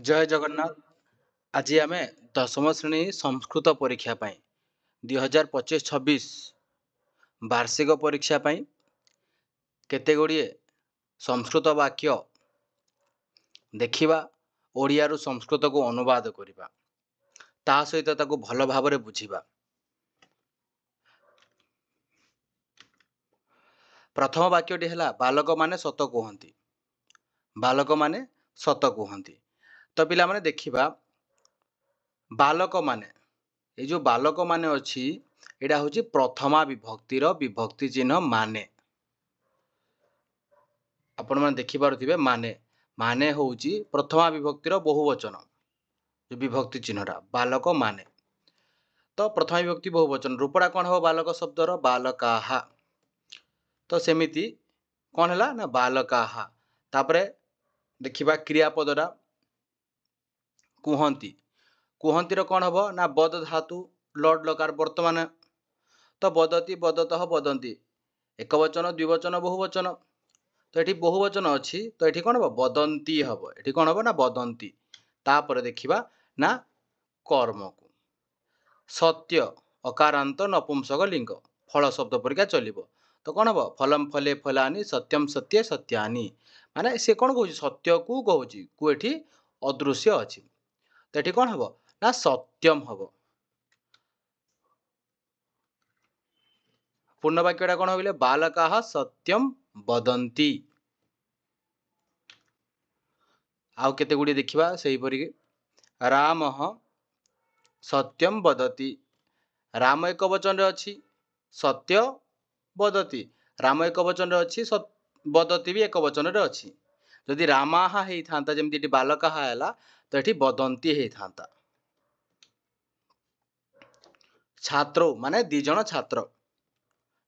जय जगन्नाथ। आज आम दशम श्रेणी संस्कृत परीक्षा 2025-26 वार्षिक परीक्षा केते गुड़िए संस्कृत वाक्य देखिबा, ओडिया रु संस्कृत को अनुवाद करिबा, ता सहित ताको भल भाबरे बुझिबा। प्रथम वाक्यटी है बालक माने सत कहती। बालक माने सत कहती। तो पिला माने देखिबा बालक माने ये जो बालक माने अच्छी एटा हूँ प्रथमा विभक्तिर विभक्ति चिन्ह माने। आपण मैंने देखिपे माने माने हूँ प्रथमा विभक्तिर बहुवचन जो विभक्ति चिन्हटा बालक माने। तो प्रथमा विभक्ति बहुवचन रूपड़ा कौन हम बालक शब्दर बालकाहा। तो सेमिति कौन है ना बालकाहा। तापरे देखिबा क्रियापदटा कुहंती। कुहंतीर कौन हम ना बद धातु लड लकार वर्तमान। तो बदती बदतः बदंती एक वचन द्विवचन बहुवचन। तो ये बहुवचन अच्छी तो ये कौन हम बदंती हम। ये कौन हम ना बदंती। तापर देखिबा ना कर्म को सत्य अकारांत नपुंसक लिंग फल शब्द परिका चलिबो। तो कौन हम फलम फले फलानी सत्यम सत्य सत्यानि माने से कौन कहूँ सत्य को कहूँ को ये अदृश्य अच्छी। तो ये कौन हम ना सत्यम हम। पूर्ण वाक्यटा कौन हो बालकाः सत्यम वदन्ति। आउ केते गुडी देखिबा सही परि रामः सत्यम वदति। राम एक वचन रे अछि सत्य वदति। राम एक वचन रे अछि वदति भी एक वचन रे अछि। जदि रामाहा हेई थांता जेमति एटी बालकाहा हैला तो एटी वदन्ति हेई थांता। छात्रो माने दी जण छात्र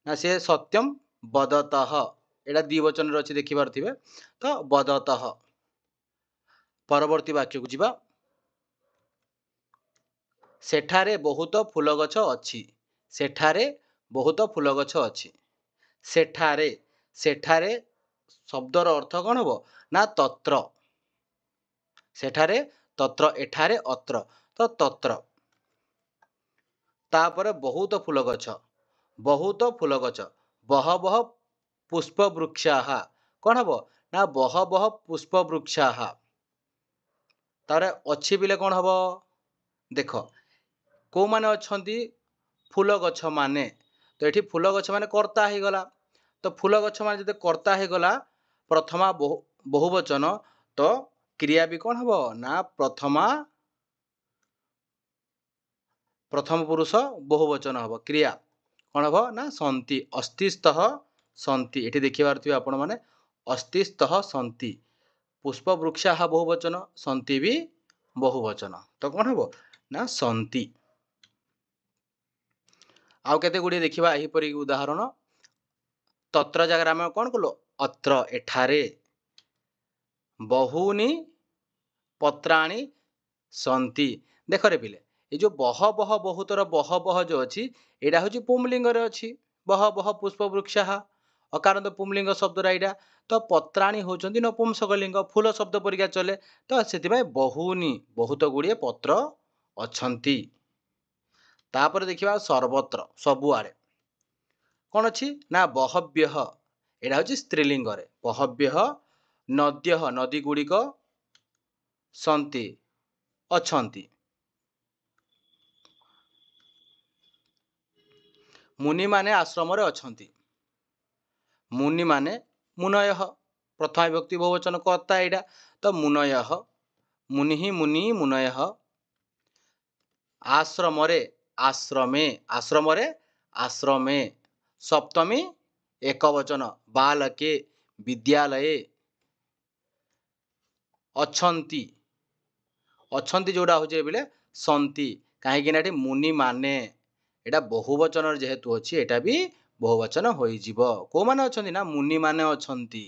ना से सत्यम वदतः एटा द्विवचन रे अछि देखि पारथिबे। तो वदतः परवर्ती वाक्य को जीवा सेठारे बहुत फूल गछ अछि। सेठारे बहुत फूल गछ अछि। सेठारे सेठारे शब्दर अर्थ कौन हम ना तत्र। सेठारे तत्र एठारे अत्र तो तत्र। तापर बहुत फूल गछ बहुत फूल गछ बह बह पुष्प वृक्षाः कौन हम ना बह बह पुष्प वृक्षाः। तारे अच्छी बिले कौन हम देख को माने अच्छी फूल गछ माने। तो ये फूल गछ माने कर्ता हो गला। तो फूल गछ माने जब कर्ता हो गला प्रथमा बहुवचन तो क्रिया भी कौन हम ना प्रथम पुरुष बहुवचन हम। क्रिया कौन हम ना सन्ति अस्तिस्तः सन्ति। ये देखि पारथिबे आपण माने अस्तिस्तः सन्ति। पुष्प वृक्षाः बहुवचन सन्ति भी बहुवचन तो कौन हम ना सन्ति। आउ केते गुडी देखिबा एही परि उदाहरण तत्र जगह आम कौन कलो अत्र एठारे बहुनी पत्राणी सन्ति। देख रे पिले ये जो बह बह बहुतर बह बह जो अच्छी यहाँ हूँ पुंलिंग अच्छी बह बह पुष्प वृक्षाः अकारांत पुंलिंग शब्दरा यहाँ। तो पत्राणी होचंदी नपुंसक लिंग फूल शब्द परिका चले। तो से बहुनी बहुत गुड़िए पत्र अच्छी। तापर देखिबा सर्वत्र सबुआड़े कौन अच्छी ना बहव्यः यहाँ हूँ स्त्रीलिंग बहव्यः नद्यः नदी गुड़िक सन्ति अच्छन्ति। मुनि माने आश्रम रे अच्छन्ति। मुनि माने मुनयः प्रथमा विभक्ति बहुवचन कर्ता यहाँ। तो मुनयः मुनि मुनि मुनयः आश्रम रे आश्रमे आश्रम रे आश्रमे सप्तमी एक वचन बालके विद्यालये अच्छन्ति अच्छन्ति जोड़ा होचे बिले सन्ति कहीं मुनि माने एटा बहुवचन जेहेतु अच्छी एटा भी बहुवचन हो को माने अच्छन्ति ना मुनि माने अच्छन्ति।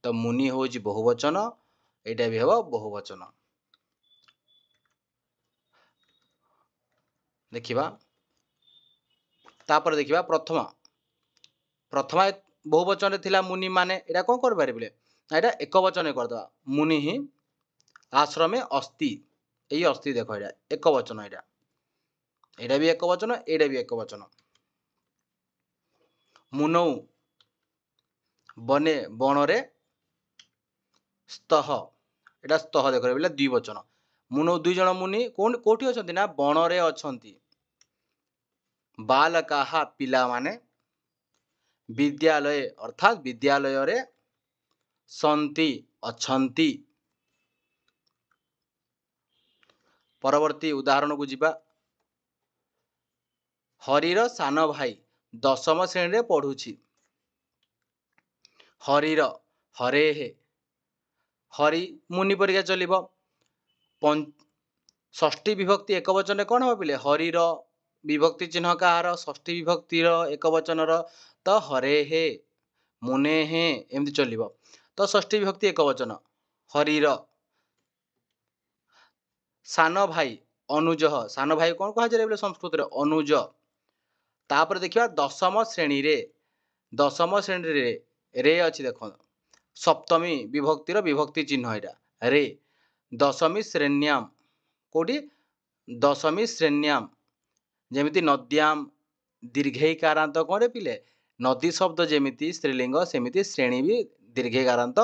तो मुनि हो बहुवचन एटा भी हम बहुवचन। देखिबा तापर देखिबा प्रथमा प्रथमा बहुवचन थिला मुनि माने एटा कौन कर पारे बिले एटा एक वचन करदवा मुनि ही आश्रमे अस्ति यही अस्ति देख एटा एक वचन एटा भी एक वचन एटा भी एक वचन मुनौ बने बणरे स्तः एटा स्तः देख बोले द्विवचन मुनौ दुई जन मुनि कोठी अछंती ना बणरे अछंती बालकाहा पिला माने विद्यालय अर्थात विद्यालय रे सन्ति अछंती परवर्ती उदाहरण को जिबा हरिर सान भाई 10म श्रेणी रे पढ़ुछि हरिर हरे हे हरि मुनि परिका चलिबो षष्ठी विभक्ति एक वचन कौन हम पिले हरिर विभक्ति चिन्ह कहार षष्ठी विभक्तिर एक वचन तो हरे हे मुने हे एमती चलिबो तो षष्ठी विभक्ति एक वचन हरिर सान भाई अनुज सान भाई कौन कहा जाए संस्कृत रे अनुज तापर देखिबा 10म श्रेणी रे रे अच्छी देख सप्तमी विभक्तिर विभक्ति चिन्ह यहाँ रे दशमी श्रेण्याम कौटी 10मी श्रेण्याम जेमिति नद्याम दीर्घईकारांत कौन रे पिले नदी शब्द जेमिति स्त्रीलिंग सेमिति श्रेणी भी दीर्घईकारांत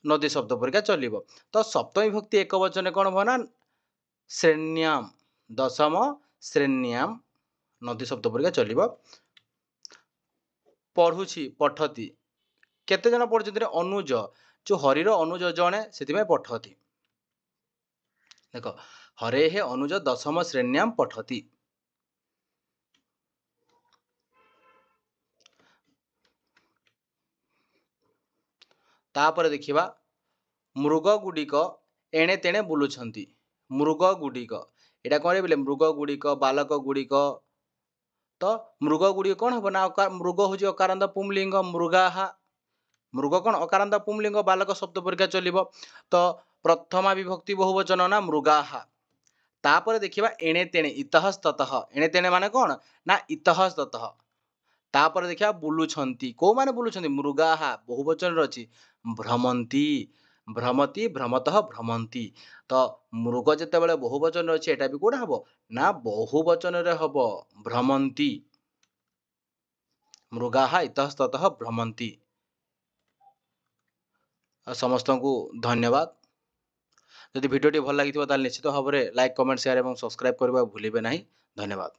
नदी शब्द परिका चलिबो तो सप्तमी विभक्ति एक वचन कौन हो ना श्रेण्याम 10म श्रेण्याम नदी शब्द परिका चलिबो पढ़ुछि पठति केते जन पढ़ुछन्ति अनुज जो हरिर अनुज जणे सेति पठति देख हरे हे अनुज 10म श्रेण्याम पठति तापर देखिबा मृग गुडिक एणे तेणे बुलुछन्ति मृग गुडिक एटा कोन रे मृग गुडिक बालक गुडिक तो मृग गुडिक कौन हम ना मृग हूँ अकारांत पुंलिंग मृगाहा मृग कौन अकारांत पुंलिंग बालक शब्द परिका चलिबो तो प्रथमा विभक्ति बहुवचन ना मृगाहा तापर देखिबा एणे तेणे इतःस्ततः एणे तेणे माने कौन ना इतःस्ततः तापर देखिबा बुलुछन्ति को माने बुलुछन्ति मृगाहा बहुवचन रछि भ्रमन्ति भ्रमति भ्रमतः भ्रमन्ति तो मृग जेते बेले बहुवचन रछि एटा भी कोडा हबो ना बहुवचन रे हबो भ्रमन्ति मृगाहा इतस्ततः भ्रमन्ति समस्त को धन्यवाद जदि वीडियो भल लगी निश्चित भाव में लाइक कमेंट शेयर और सब्सक्राइब करने भूलिए नहीं धन्यवाद।